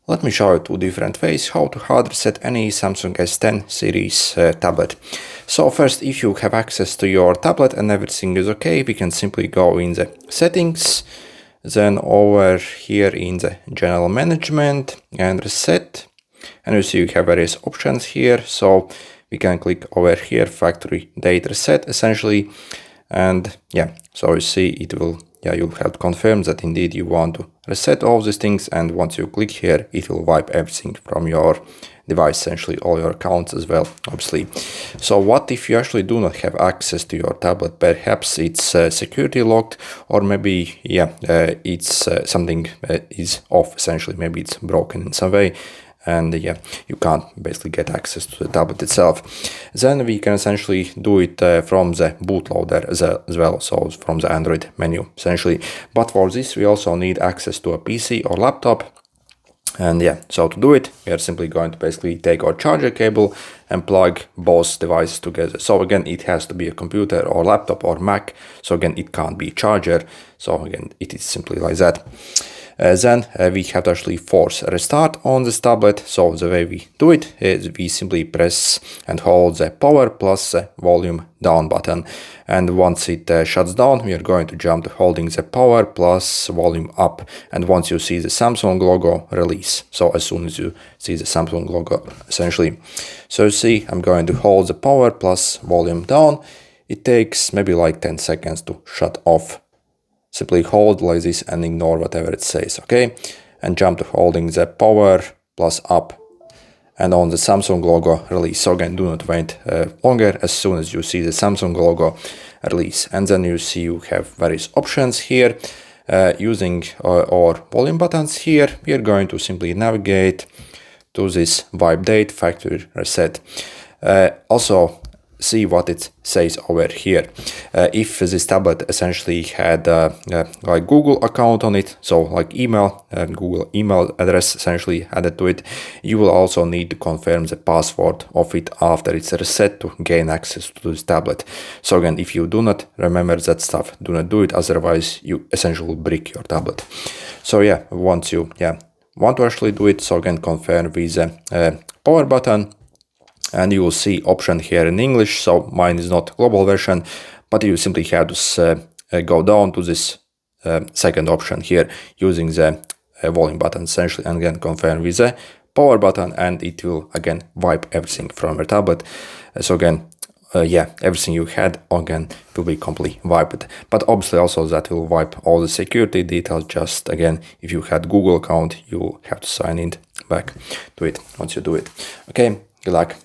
Let me show you two different ways how to hard reset any Samsung S10 series tablet. So first, if you have access to your tablet and everything is okay, we can simply go in the settings, then over here in the general management and reset. And you see you have various options here. So we can click over here, factory date reset essentially. And yeah, so you see it will, you'll have to confirm that indeed you want to reset all these things. And once you click here, it will wipe everything from your device, essentially all your accounts as well, obviously. So what if you actually do not have access to your tablet? Perhaps it's security locked, or maybe, it's something is off, essentially. Maybe it's broken in some way. And yeah, you can't basically get access to the tablet itself. Then we can essentially do it from the bootloader as well, so from the Android menu essentially. But for this, we also need access to a PC or laptop. And yeah, so to do it, we are simply going to basically take our charger cable and plug both devices together. So again, it has to be a computer or laptop or Mac. So again, it can't be a charger. So again, it is simply like that. Then we have to actually force a restart on this tablet. So the way we do it is we simply press and hold the power plus the volume down button. And once it shuts down, we are going to jump to holding the power plus volume up. And once you see the Samsung logo, release. So as soon as you see the Samsung logo, essentially. So you see, I'm going to hold the power plus volume down. It takes maybe like 10 seconds to shut off. Simply hold like this and ignore whatever it says, okay? And jump to holding the power plus up. And on the Samsung logo, release. So again, do not wait longer. As soon as you see the Samsung logo, release. And then you see you have various options here. Using our volume buttons here, we are going to simply navigate to this wipe date factory reset. Also, see what it says over here. If this tablet essentially had like Google account on it, so like email and Google email address essentially added to it, you will also need to confirm the password of it after it's reset to gain access to this tablet. So again, if you do not remember that stuff, do not do it, otherwise you essentially will brick your tablet. So yeah, once you want to actually do it, so again, confirm with the power button. And you will see option here in English, so mine is not global version, but you simply have to go down to this second option here using the volume button essentially, and again confirm with the power button, and it will again wipe everything from your tablet. So again, everything you had again will be completely wiped. But obviously also that will wipe all the security details. Just again, if you had Google account, you will have to sign in back to it once you do it. Okay, good luck.